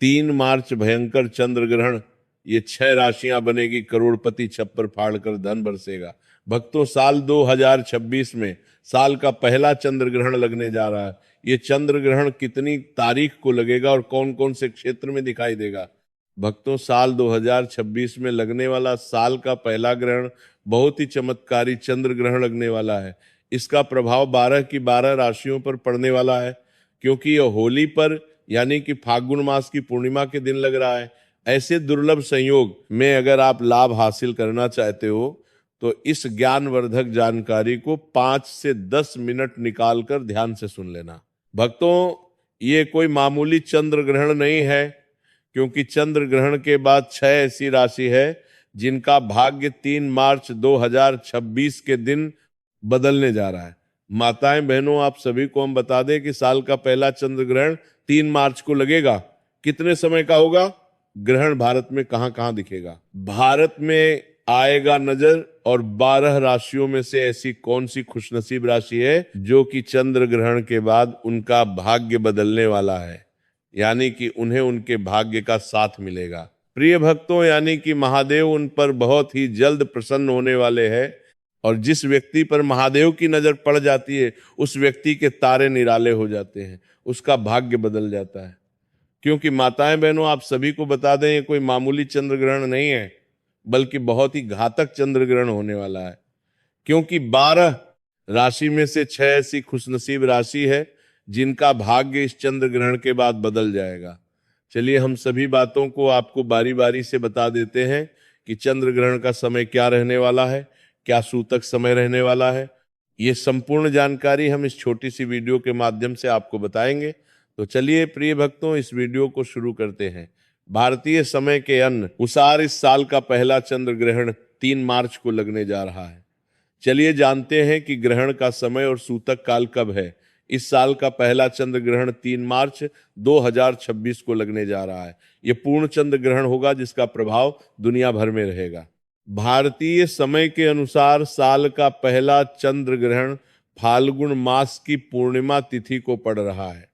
3 मार्च भयंकर चंद्र ग्रहण, ये 6 राशियां बनेगी, करोड़पति छप्पर फाड़ कर धन बरसेगा। भक्तों, साल 2026 में साल का पहला चंद्र ग्रहण लगने जा रहा है। ये चंद्र ग्रहण कितनी तारीख को लगेगा और कौन कौन से क्षेत्र में दिखाई देगा? भक्तों, साल 2026 में लगने वाला साल का पहला ग्रहण बहुत ही चमत्कारी चंद्र ग्रहण लगने वाला है। इसका प्रभाव 12 की 12 राशियों पर पड़ने वाला है, क्योंकि यह होली पर यानी कि फाल्गुन मास की पूर्णिमा के दिन लग रहा है। ऐसे दुर्लभ संयोग में अगर आप लाभ हासिल करना चाहते हो तो इस ज्ञानवर्धक जानकारी को 5 से 10 मिनट निकालकर ध्यान से सुन लेना। भक्तों, ये कोई मामूली चंद्र ग्रहण नहीं है, क्योंकि चंद्र ग्रहण के बाद 6 ऐसी राशि है जिनका भाग्य 3 मार्च 2026 के दिन बदलने जा रहा है। माताएं बहनों, आप सभी को हम बता दें कि साल का पहला चंद्र ग्रहण 3 मार्च को लगेगा। कितने समय का होगा? ग्रहण भारत में कहां कहां दिखेगा? भारत में आएगा नजर, और 12 राशियों में से ऐसी कौन सी खुशनसीब राशि है जो कि चंद्र ग्रहण के बाद उनका भाग्य बदलने वाला है, यानी कि उन्हें उनके भाग्य का साथ मिलेगा। प्रिय भक्तों, यानी कि महादेव उन पर बहुत ही जल्द प्रसन्न होने वाले हैं, और जिस व्यक्ति पर महादेव की नजर पड़ जाती है उस व्यक्ति के तारे निराले हो जाते हैं, उसका भाग्य बदल जाता है। क्योंकि माताएं बहनों, आप सभी को बता दें, ये कोई मामूली चंद्र ग्रहण नहीं है, बल्कि बहुत ही घातक चंद्र ग्रहण होने वाला है। क्योंकि 12 राशि में से 6 ऐसी खुशनसीब राशि है जिनका भाग्य इस चंद्र ग्रहण के बाद बदल जाएगा। चलिए हम सभी बातों को आपको बारी बारी से बता देते हैं कि चंद्र ग्रहण का समय क्या रहने वाला है, क्या सूतक समय रहने वाला है। ये संपूर्ण जानकारी हम इस छोटी सी वीडियो के माध्यम से आपको बताएंगे। तो चलिए प्रिय भक्तों, इस वीडियो को शुरू करते हैं। भारतीय समय के अनुसार इस साल का पहला चंद्र ग्रहण 3 मार्च को लगने जा रहा है। चलिए जानते हैं कि ग्रहण का समय और सूतक काल कब है। इस साल का पहला चंद्र ग्रहण 3 मार्च 2026 को लगने जा रहा है। यह पूर्ण चंद्र ग्रहण होगा जिसका प्रभाव दुनिया भर में रहेगा। भारतीय समय के अनुसार साल का पहला चंद्र ग्रहण फाल्गुन मास की पूर्णिमा तिथि को पड़ रहा है।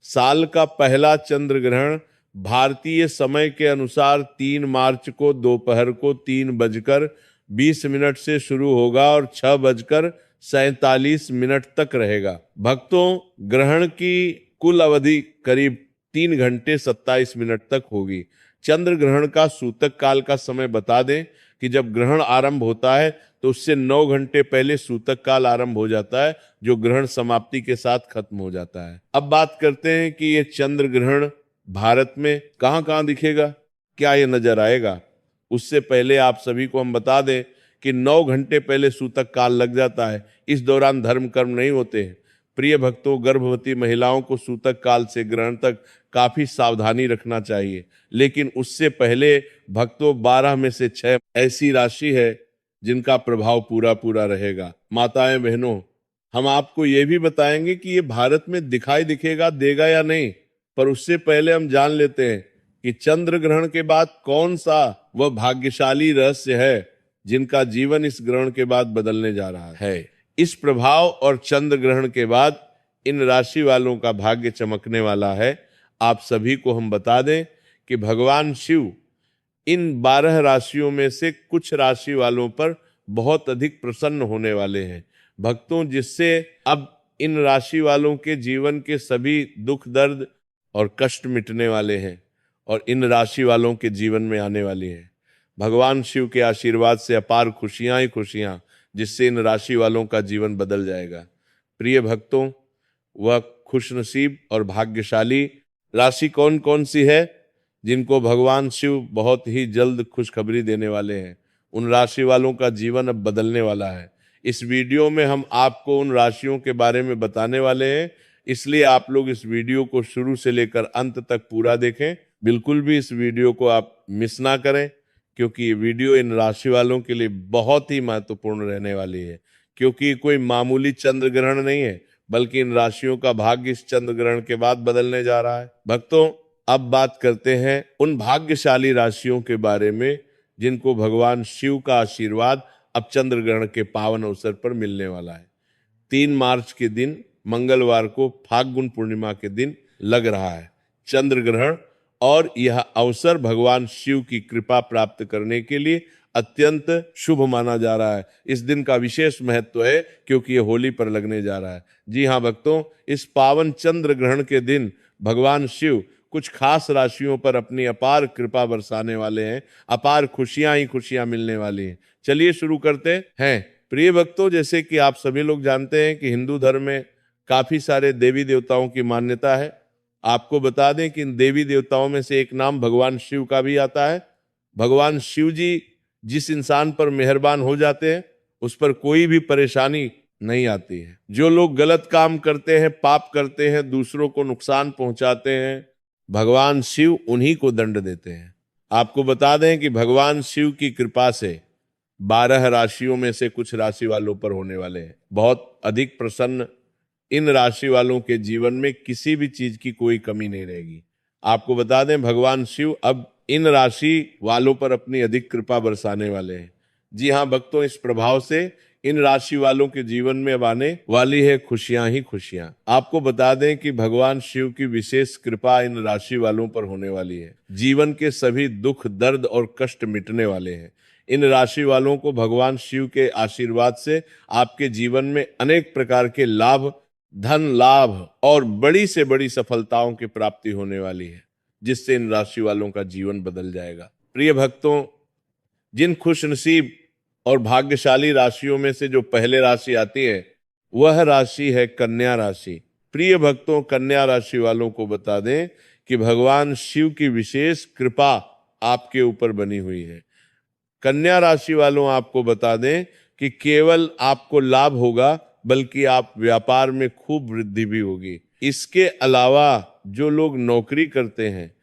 साल का पहला चंद्र ग्रहण भारतीय समय के अनुसार 3 मार्च को दोपहर को 3:20 से शुरू होगा और 6:47 तक रहेगा। भक्तों, ग्रहण की कुल अवधि करीब 3 घंटे 27 मिनट तक होगी। चंद्र ग्रहण का सूतक काल का समय बता दें कि जब ग्रहण आरंभ होता है तो उससे 9 घंटे पहले सूतक काल आरंभ हो जाता है, जो ग्रहण समाप्ति के साथ खत्म हो जाता है। अब बात करते हैं कि ये चंद्र ग्रहण भारत में कहां कहां दिखेगा, क्या ये नजर आएगा। उससे पहले आप सभी को हम बता दें कि 9 घंटे पहले सूतक काल लग जाता है। इस दौरान धर्म कर्म नहीं होते हैं। प्रिय भक्तों, गर्भवती महिलाओं को सूतक काल से ग्रहण तक काफी सावधानी रखना चाहिए। लेकिन उससे पहले भक्तों, 12 में से 6 ऐसी राशि है जिनका प्रभाव पूरा पूरा रहेगा। माताएं बहनों, हम आपको ये भी बताएंगे कि ये भारत में दिखाई दिखेगा देगा या नहीं, पर उससे पहले हम जान लेते हैं कि चंद्र ग्रहण के बाद कौन सा वह भाग्यशाली रहस्य है जिनका जीवन इस ग्रहण के बाद बदलने जा रहा है। इस प्रभाव और चंद्र ग्रहण के बाद इन राशि वालों का भाग्य चमकने वाला है। आप सभी को हम बता दें कि भगवान शिव इन 12 राशियों में से कुछ राशि वालों पर बहुत अधिक प्रसन्न होने वाले हैं। भक्तों, जिससे अब इन राशि वालों के जीवन के सभी दुख दर्द और कष्ट मिटने वाले हैं और इन राशि वालों के जीवन में आने वाली हैं। भगवान शिव के आशीर्वाद से अपार खुशियां ही खुशियां, जिससे इन राशि वालों का जीवन बदल जाएगा। प्रिय भक्तों, वह खुशनसीब और भाग्यशाली राशि कौन कौन सी है जिनको भगवान शिव बहुत ही जल्द खुशखबरी देने वाले हैं। उन राशि वालों का जीवन अब बदलने वाला है। इस वीडियो में हम आपको उन राशियों के बारे में बताने वाले हैं, इसलिए आप लोग इस वीडियो को शुरू से लेकर अंत तक पूरा देखें। बिल्कुल भी इस वीडियो को आप मिस ना करें, क्योंकि ये वीडियो इन राशि वालों के लिए बहुत ही महत्वपूर्ण रहने वाली है। क्योंकि कोई मामूली चंद्र ग्रहण नहीं है, बल्कि इन राशियों का भाग्य इस चंद्र ग्रहण के बाद बदलने जा रहा है। भक्तों, अब बात करते हैं उन भाग्यशाली राशियों के बारे में जिनको भगवान शिव का आशीर्वाद अब चंद्र ग्रहण के पावन अवसर पर मिलने वाला है। 3 मार्च के दिन मंगलवार को फाल्गुन पूर्णिमा के दिन लग रहा है चंद्र ग्रहण, और यह अवसर भगवान शिव की कृपा प्राप्त करने के लिए अत्यंत शुभ माना जा रहा है। इस दिन का विशेष महत्व है क्योंकि ये होली पर लगने जा रहा है। जी हाँ भक्तों, इस पावन चंद्र ग्रहण के दिन भगवान शिव कुछ खास राशियों पर अपनी अपार कृपा बरसाने वाले हैं। अपार खुशियां ही खुशियां मिलने वाली हैं। चलिए शुरू करते हैं। प्रिय भक्तों, जैसे कि आप सभी लोग जानते हैं कि हिंदू धर्म में काफी सारे देवी देवताओं की मान्यता है। आपको बता दें कि इन देवी देवताओं में से एक नाम भगवान शिव का भी आता है। भगवान शिव जी जिस इंसान पर मेहरबान हो जाते हैं उस पर कोई भी परेशानी नहीं आती है। जो लोग गलत काम करते हैं, पाप करते हैं, दूसरों को नुकसान पहुंचाते हैं, भगवान शिव उन्हीं को दंड देते हैं। आपको बता दें कि भगवान शिव की कृपा से 12 राशियों में से कुछ राशि वालों पर होने वाले हैं बहुत अधिक प्रसन्न। इन राशि वालों के जीवन में किसी भी चीज की कोई कमी नहीं रहेगी। आपको बता दें भगवान शिव अब इन राशि वालों पर अपनी अधिक कृपा बरसाने वाले हैं। जी हाँ भक्तों, इस प्रभाव से इन राशि वालों के जीवन में अब आने वाली है खुशियां ही खुशियां। आपको बता दें कि भगवान शिव की विशेष कृपा इन राशि वालों पर होने वाली है। जीवन के सभी दुख, दर्द और कष्ट मिटने वाले हैं। इन राशि वालों को भगवान शिव के आशीर्वाद से आपके जीवन में अनेक प्रकार के लाभ, धन लाभ और बड़ी से बड़ी सफलताओं की प्राप्ति होने वाली है, जिससे इन राशि वालों का जीवन बदल जाएगा। प्रिय भक्तों, जिन खुशनसीब और भाग्यशाली राशियों में से जो पहले राशि आती है वह राशि है कन्या राशि। प्रिय भक्तों, कन्या राशि वालों को बता दें कि भगवान शिव की विशेष कृपा आपके ऊपर बनी हुई है। कन्या राशि वालों, आपको बता दें कि केवल आपको लाभ होगा बल्कि आप व्यापार में खूब वृद्धि भी होगी। इसके अलावा जो लोग नौकरी करते हैं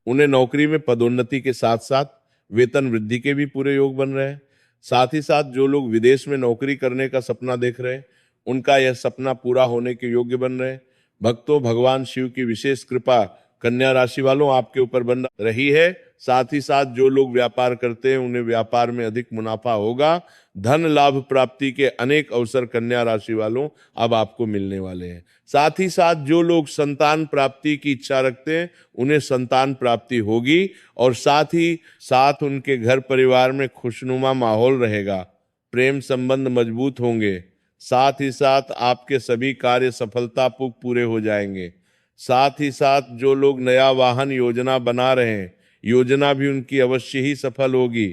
उन्हें नौकरी में पदोन्नति के साथ साथ वेतन वृद्धि के भी पूरे योग बन रहे हैं। साथ ही साथ जो लोग विदेश में नौकरी करने का सपना देख रहे हैं उनका यह सपना पूरा होने के योग्य बन रहे हैं। भक्तों, भगवान शिव की विशेष कृपा कन्या राशि वालों आपके ऊपर बन रही है। साथ ही साथ जो लोग व्यापार करते हैं उन्हें व्यापार में अधिक मुनाफा होगा। धन लाभ प्राप्ति के अनेक अवसर कन्या राशि वालों अब आपको मिलने वाले हैं। साथ ही साथ जो लोग संतान प्राप्ति की इच्छा रखते हैं उन्हें संतान प्राप्ति होगी और साथ ही साथ उनके घर परिवार में खुशनुमा माहौल रहेगा। प्रेम संबंध मजबूत होंगे। साथ ही साथ आपके सभी कार्य सफलतापूर्वक पूरे हो जाएंगे। साथ ही साथ जो लोग नया वाहन योजना बना रहे हैं योजना भी उनकी अवश्य ही सफल होगी।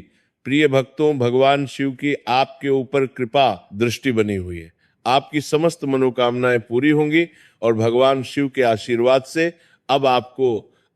प्रिय भक्तों, भगवान शिव की आपके ऊपर कृपा दृष्टि बनी हुई है। आपकी समस्त मनोकामनाएं पूरी होंगी और भगवान शिव के आशीर्वाद से अब आपको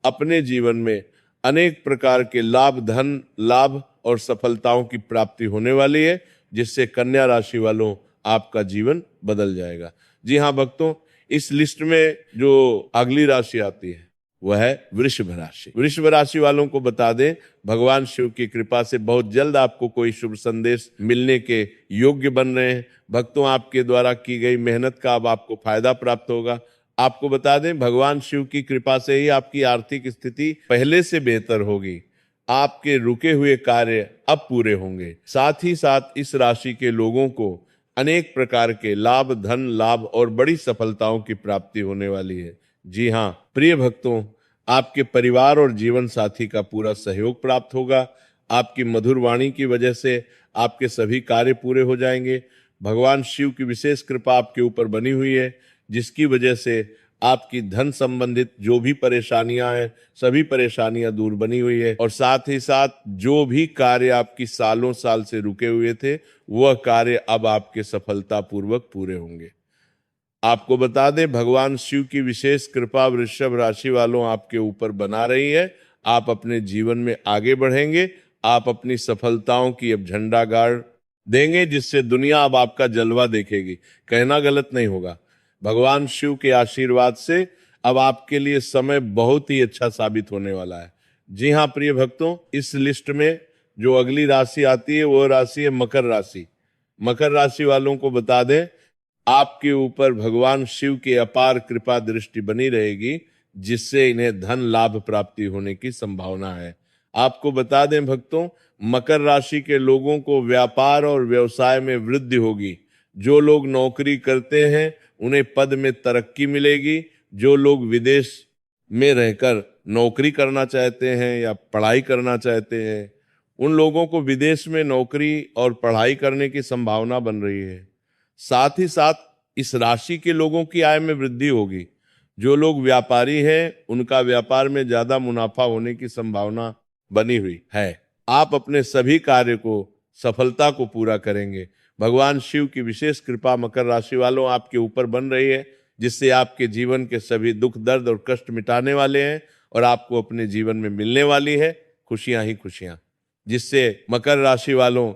अपने जीवन में अनेक प्रकार के लाभ, धन लाभ और सफलताओं की प्राप्ति होने वाली है, जिससे कन्या राशि वालों आपका जीवन बदल जाएगा। जी हाँ भक्तों, इस लिस्ट में जो अगली राशि आती है वह है वृषभ राशि। वृषभ राशि वालों को बता दें भगवान शिव की कृपा से बहुत जल्द आपको कोई शुभ संदेश मिलने के योग्य बन रहे हैं। भक्तों, आपके द्वारा की गई मेहनत का अब आपको फायदा प्राप्त होगा। आपको बता दें भगवान शिव की कृपा से ही आपकी आर्थिक स्थिति पहले से बेहतर होगी। आपके रुके हुए कार्य अब पूरे होंगे। साथ ही साथ इस राशि के लोगों को अनेक प्रकार के लाभ, धन लाभ और बड़ी सफलताओं की प्राप्ति होने वाली है। जी हाँ प्रिय भक्तों, आपके परिवार और जीवन साथी का पूरा सहयोग प्राप्त होगा। आपकी मधुर वाणी की वजह से आपके सभी कार्य पूरे हो जाएंगे। भगवान शिव की विशेष कृपा आपके ऊपर बनी हुई है, जिसकी वजह से आपकी धन संबंधित जो भी परेशानियां हैं सभी परेशानियां दूर बनी हुई है। और साथ ही साथ जो भी कार्य आपकी सालों साल से रुके हुए थे वह कार्य अब आपके सफलतापूर्वक पूरे होंगे। आपको बता दें भगवान शिव की विशेष कृपा वृषभ राशि वालों आपके ऊपर बना रही है। आप अपने जीवन में आगे बढ़ेंगे। आप अपनी सफलताओं की अब झंडा गाड़ देंगे, जिससे दुनिया अब आपका जलवा देखेगी। कहना गलत नहीं होगा। भगवान शिव के आशीर्वाद से अब आपके लिए समय बहुत ही अच्छा साबित होने वाला है। जी हाँ प्रिय भक्तों, इस लिस्ट में जो अगली राशि आती है वह राशि है मकर राशि। मकर राशि वालों को बता दें आपके ऊपर भगवान शिव की अपार कृपा दृष्टि बनी रहेगी, जिससे इन्हें धन लाभ प्राप्ति होने की संभावना है। आपको बता दें भक्तों, मकर राशि के लोगों को व्यापार और व्यवसाय में वृद्धि होगी। जो लोग नौकरी करते हैं उन्हें पद में तरक्की मिलेगी। जो लोग विदेश में रहकर नौकरी करना चाहते हैं या पढ़ाई करना चाहते हैं, उन लोगों को विदेश में नौकरी और पढ़ाई करने की संभावना बन रही है। साथ ही साथ इस राशि के लोगों की आय में वृद्धि होगी। जो लोग व्यापारी हैं, उनका व्यापार में ज्यादा मुनाफा होने की संभावना बनी हुई है। आप अपने सभी कार्य को सफलता को पूरा करेंगे। भगवान शिव की विशेष कृपा मकर राशि वालों आपके ऊपर बन रही है, जिससे आपके जीवन के सभी दुख दर्द और कष्ट मिटाने वाले हैं और आपको अपने जीवन में मिलने वाली है खुशियां ही खुशियां, जिससे मकर राशि वालों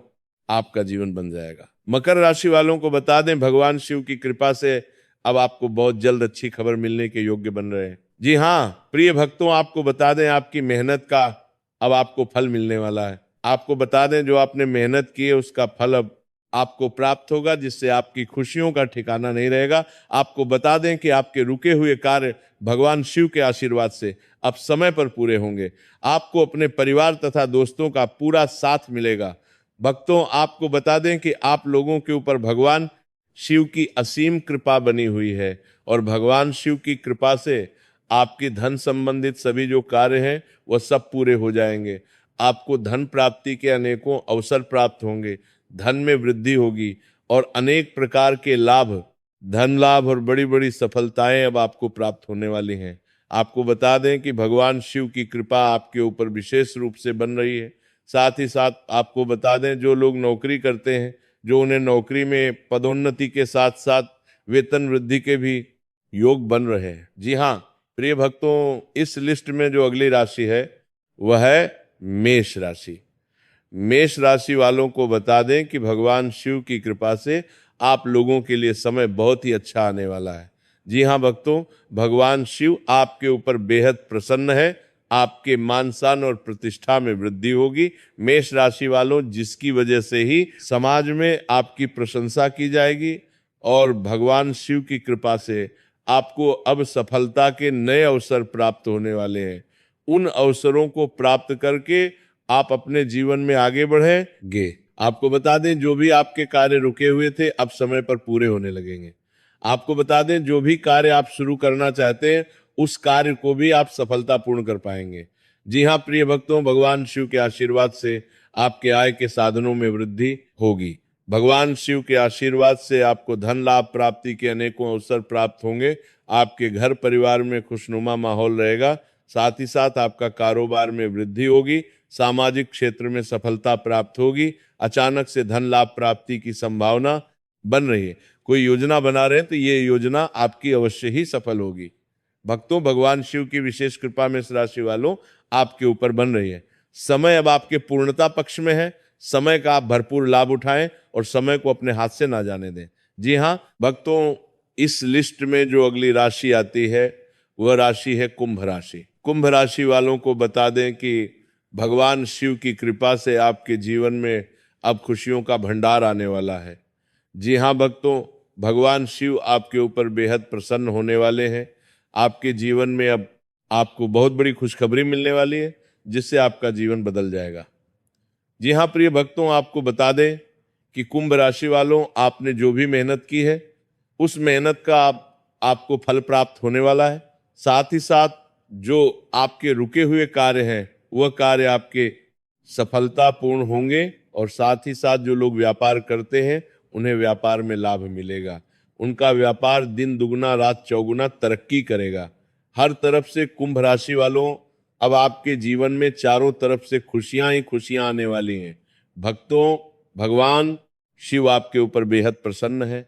आपका जीवन बन जाएगा। मकर राशि वालों को बता दें, भगवान शिव की कृपा से अब आपको बहुत जल्द अच्छी खबर मिलने के योग्य बन रहे हैं। जी हाँ प्रिय भक्तों, आपको बता दें आपकी मेहनत का अब आपको फल मिलने वाला है। आपको बता दें जो आपने मेहनत की है उसका फल अब आपको प्राप्त होगा, जिससे आपकी खुशियों का ठिकाना नहीं रहेगा। आपको बता दें कि आपके रुके हुए कार्य भगवान शिव के आशीर्वाद से अब समय पर पूरे होंगे। आपको अपने परिवार तथा दोस्तों का पूरा साथ मिलेगा। भक्तों, आपको बता दें कि आप लोगों के ऊपर भगवान शिव की असीम कृपा बनी हुई है और भगवान शिव की कृपा से आपके धन संबंधित सभी जो कार्य हैं वह सब पूरे हो जाएंगे। आपको धन प्राप्ति के अनेकों अवसर प्राप्त होंगे, धन में वृद्धि होगी और अनेक प्रकार के लाभ, धन लाभ और बड़ी बड़ी सफलताएं अब आपको प्राप्त होने वाली हैं। आपको बता दें कि भगवान शिव की कृपा आपके ऊपर विशेष रूप से बन रही है। साथ ही साथ आपको बता दें जो लोग नौकरी करते हैं, जो उन्हें नौकरी में पदोन्नति के साथ साथ वेतन वृद्धि के भी योग बन रहे हैं। जी हाँ प्रिय भक्तों, इस लिस्ट में जो अगली राशि है वह है मेष राशि। मेष राशि वालों को बता दें कि भगवान शिव की कृपा से आप लोगों के लिए समय बहुत ही अच्छा आने वाला है। जी हाँ भक्तों, भगवान शिव आपके ऊपर बेहद प्रसन्न है। आपके मान सम्मान और प्रतिष्ठा में वृद्धि होगी। मेष राशि वालों, जिसकी वजह से ही समाज में आपकी प्रशंसा की जाएगी और भगवान शिव की कृपा से आपको अब सफलता के नए अवसर प्राप्त होने वाले हैं। उन अवसरों को प्राप्त करके आप अपने जीवन में आगे बढ़ेंगे। आपको बता दें जो भी आपके कार्य रुके हुए थे अब समय पर पूरे होने लगेंगे। आपको बता दें जो भी कार्य आप शुरू करना चाहते हैं उस कार्य को भी आप सफलतापूर्ण कर पाएंगे। जी हाँ प्रिय भक्तों, भगवान शिव के आशीर्वाद से आपके आय के साधनों में वृद्धि होगी। भगवान शिव के आशीर्वाद से आपको धन लाभ प्राप्ति के अनेकों अवसर प्राप्त होंगे। आपके घर परिवार में खुशनुमा माहौल रहेगा। साथ ही साथ आपका कारोबार में वृद्धि होगी। सामाजिक क्षेत्र में सफलता प्राप्त होगी। अचानक से धन लाभ प्राप्ति की संभावना बन रही है। कोई योजना बना रहे हैं तो ये योजना आपकी अवश्य ही सफल होगी। भक्तों, भगवान शिव की विशेष कृपा में इस राशि वालों आपके ऊपर बन रही है। समय अब आपके पूर्णता पक्ष में है। समय का आप भरपूर लाभ उठाएं और समय को अपने हाथ से ना जाने दें। जी हाँ भक्तों, इस लिस्ट में जो अगली राशि आती है वह राशि है कुंभ राशि। कुंभ राशि वालों को बता दें कि भगवान शिव की कृपा से आपके जीवन में अब खुशियों का भंडार आने वाला है। जी हाँ भक्तों, भगवान शिव आपके ऊपर बेहद प्रसन्न होने वाले हैं। आपके जीवन में अब आपको बहुत बड़ी खुशखबरी मिलने वाली है, जिससे आपका जीवन बदल जाएगा। जी हाँ प्रिय भक्तों, आपको बता दें कि कुंभ राशि वालों, आपने जो भी मेहनत की है उस मेहनत का आपको फल प्राप्त होने वाला है। साथ ही साथ जो आपके रुके हुए कार्य हैं वह कार्य आपके सफलतापूर्ण होंगे और साथ ही साथ जो लोग व्यापार करते हैं उन्हें व्यापार में लाभ मिलेगा। उनका व्यापार दिन दुगना रात चौगुना तरक्की करेगा। हर तरफ से कुंभ राशि वालों अब आपके जीवन में चारों तरफ से खुशियां ही खुशियां आने वाली हैं। भक्तों, भगवान शिव आपके ऊपर बेहद प्रसन्न है।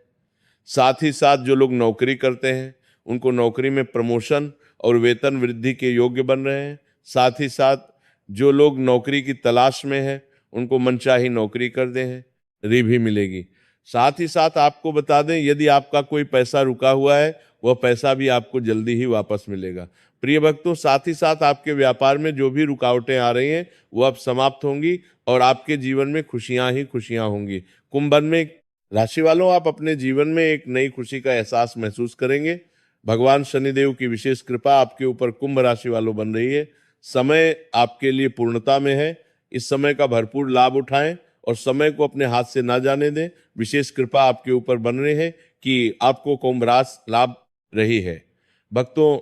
साथ ही साथ जो लोग नौकरी करते हैं उनको नौकरी में प्रमोशन और वेतन वृद्धि के योग्य बन रहे हैं। साथ ही साथ जो लोग नौकरी की तलाश में हैं उनको मनचाही नौकरी कर दे हैं, भी मिलेगी। साथ ही साथ आपको बता दें यदि आपका कोई पैसा रुका हुआ है वह पैसा भी आपको जल्दी ही वापस मिलेगा। प्रिय भक्तों, साथ ही साथ आपके व्यापार में जो भी रुकावटें आ रही हैं वो अब समाप्त होंगी और आपके जीवन में खुशियां ही खुशियां होंगी। कुंभ में राशि वालों, आप अपने जीवन में एक नई खुशी का एहसास महसूस करेंगे। भगवान शनिदेव की विशेष कृपा आपके ऊपर कुंभ राशि वालों बन रही है। समय आपके लिए पूर्णता में है। इस समय का भरपूर लाभ उठाएं और समय को अपने हाथ से ना जाने दें। विशेष कृपा आपके ऊपर बन रही है कि आपको कुंभ राशि लाभ रही है। भक्तों,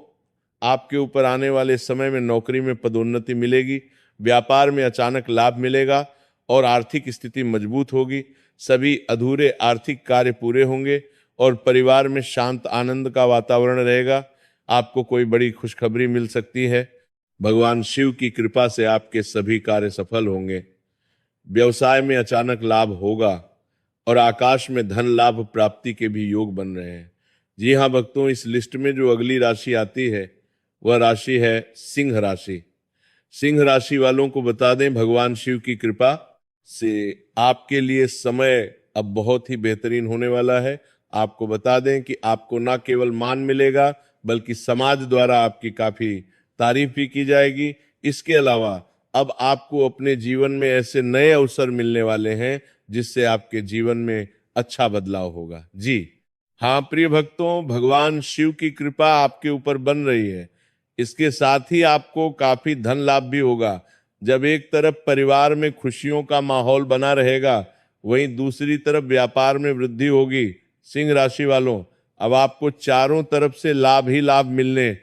आपके ऊपर आने वाले समय में नौकरी में पदोन्नति मिलेगी, व्यापार में अचानक लाभ मिलेगा और आर्थिक स्थिति मजबूत होगी। सभी अधूरे आर्थिक कार्य पूरे होंगे और परिवार में शांत आनंद का वातावरण रहेगा। आपको कोई बड़ी खुशखबरी मिल सकती है। भगवान शिव की कृपा से आपके सभी कार्य सफल होंगे। व्यवसाय में अचानक लाभ होगा और आकाश में धन लाभ प्राप्ति के भी योग बन रहे हैं। जी हाँ भक्तों, इस लिस्ट में जो अगली राशि आती है वह राशि है सिंह राशि। सिंह राशि वालों को बता दें, भगवान शिव की कृपा से आपके लिए समय अब बहुत ही बेहतरीन होने वाला है। आपको बता दें कि आपको न केवल मान मिलेगा बल्कि समाज द्वारा आपकी काफी तारीफ भी की जाएगी। इसके अलावा अब आपको अपने जीवन में ऐसे नए अवसर मिलने वाले हैं जिससे आपके जीवन में अच्छा बदलाव होगा। जी हाँ प्रिय भक्तों, भगवान शिव की कृपा आपके ऊपर बन रही है। इसके साथ ही आपको काफी धन लाभ भी होगा। जब एक तरफ परिवार में खुशियों का माहौल बना रहेगा, वहीं दूसरी तरफ व्यापार में वृद्धि होगी। सिंह राशि वालों, अब आपको चारों तरफ से लाभ ही लाभ मिलने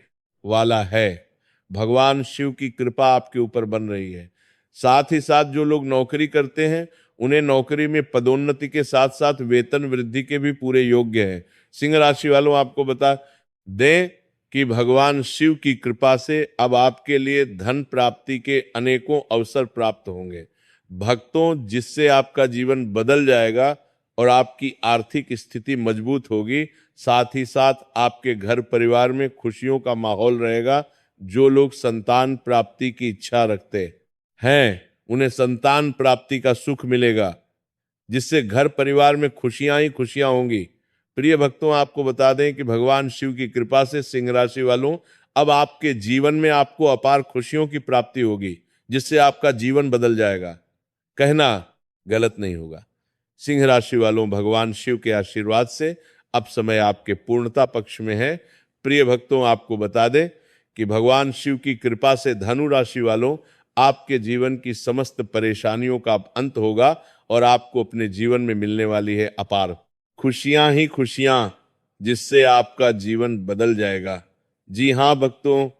वाला है। भगवान शिव की कृपा आपके ऊपर बन रही है। साथ ही साथ जो लोग नौकरी करते हैं उन्हें नौकरी में पदोन्नति के साथ साथ वेतन वृद्धि के भी पूरे योग्य हैं। सिंह राशि वालों, आपको बता दें कि भगवान शिव की कृपा से अब आपके लिए धन प्राप्ति के अनेकों अवसर प्राप्त होंगे भक्तों, जिससे आपका जीवन बदल जाएगा और आपकी आर्थिक स्थिति मजबूत होगी। साथ ही साथ आपके घर परिवार में खुशियों का माहौल रहेगा। जो लोग संतान प्राप्ति की इच्छा रखते हैं उन्हें संतान प्राप्ति का सुख मिलेगा, जिससे घर परिवार में खुशियां ही खुशियां होंगी। प्रिय भक्तों, आपको बता दें कि भगवान शिव की कृपा से सिंह राशि वालों, अब आपके जीवन में आपको अपार खुशियों की प्राप्ति होगी, जिससे आपका जीवन बदल जाएगा। कहना गलत नहीं होगा। सिंह राशि वालों, भगवान शिव के आशीर्वाद से अब समय आपके पूर्णता पक्ष में है। प्रिय भक्तों, आपको बता दें कि भगवान शिव की कृपा से धनु राशि वालों, आपके जीवन की समस्त परेशानियों का अब अंत होगा और आपको अपने जीवन में मिलने वाली है अपार खुशियां ही खुशियां, जिससे आपका जीवन बदल जाएगा। जी हाँ भक्तों,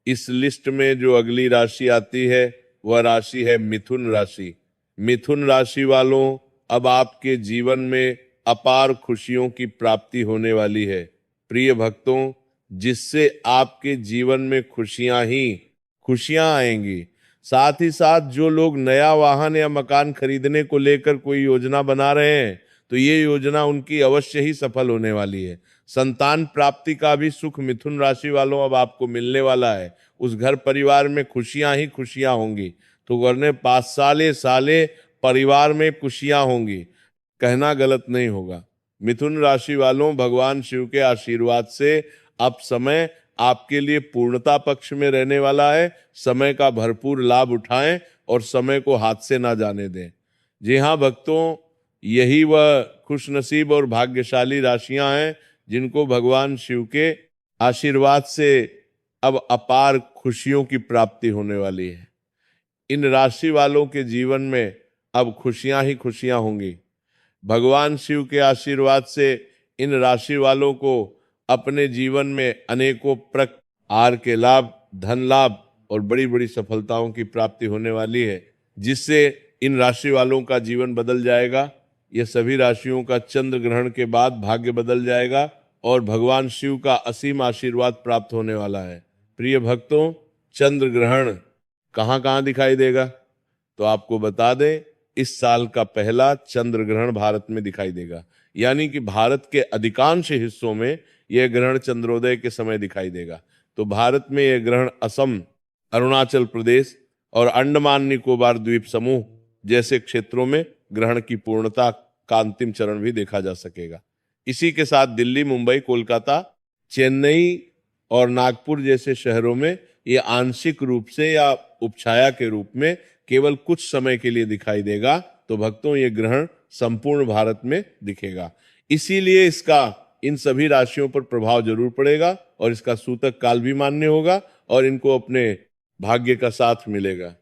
इस लिस्ट में जो अगली राशि आती है वह राशि है मिथुन राशि। मिथुन राशि वालों, अब आपके जीवन में अपार खुशियों की प्राप्ति होने वाली है। प्रिय भक्तों, जिससे आपके जीवन में खुशियां ही खुशियां आएंगी। साथ ही साथ जो लोग नया वाहन या मकान खरीदने को लेकर कोई योजना बना रहे हैं तो ये योजना उनकी अवश्य ही सफल होने वाली है। संतान प्राप्ति का भी सुख मिथुन राशि वालों अब आपको मिलने वाला है। उस घर परिवार में खुशियां ही खुशियां होंगी। तो वरने 5 साले साले परिवार में खुशियां होंगी, कहना गलत नहीं होगा। मिथुन राशि वालों, भगवान शिव के आशीर्वाद से अब समय आपके लिए पूर्णता पक्ष में रहने वाला है। समय का भरपूर लाभ उठाएं और समय को हाथ से ना जाने दें। जी हाँ भक्तों, यही वह खुशनसीब और भाग्यशाली राशियां हैं जिनको भगवान शिव के आशीर्वाद से अब अपार खुशियों की प्राप्ति होने वाली है। इन राशि वालों के जीवन में अब खुशियां ही खुशियां होंगी। भगवान शिव के आशीर्वाद से इन राशि वालों को अपने जीवन में अनेकों प्रकार के लाभ, धन लाभ और बड़ी बड़ी सफलताओं की प्राप्ति होने वाली है, जिससे इन राशि वालों का जीवन बदल जाएगा। ये सभी राशियों का चंद्र ग्रहण के बाद भाग्य बदल जाएगा और भगवान शिव का असीम आशीर्वाद प्राप्त होने वाला है। प्रिय भक्तों, चंद्र ग्रहण कहाँ कहाँ दिखाई देगा? तो आपको बता दें, इस साल का पहला चंद्र ग्रहण भारत में दिखाई देगा। यानी कि भारत के अधिकांश हिस्सों में यह ग्रहण चंद्रोदय के समय दिखाई देगा। तो भारत में यह ग्रहण असम, अरुणाचल प्रदेश और अंडमान निकोबार द्वीप समूह जैसे क्षेत्रों में ग्रहण की पूर्णता का अंतिम चरण भी देखा जा सकेगा। इसी के साथ दिल्ली, मुंबई, कोलकाता, चेन्नई और नागपुर जैसे शहरों में ये आंशिक रूप से या उपछाया के रूप में केवल कुछ समय के लिए दिखाई देगा। तो भक्तों, ये ग्रहण संपूर्ण भारत में दिखेगा। इसीलिए इसका इन सभी राशियों पर प्रभाव जरूर पड़ेगा और इसका सूतक काल भी मान्य होगा और इनको अपने भाग्य का साथ मिलेगा।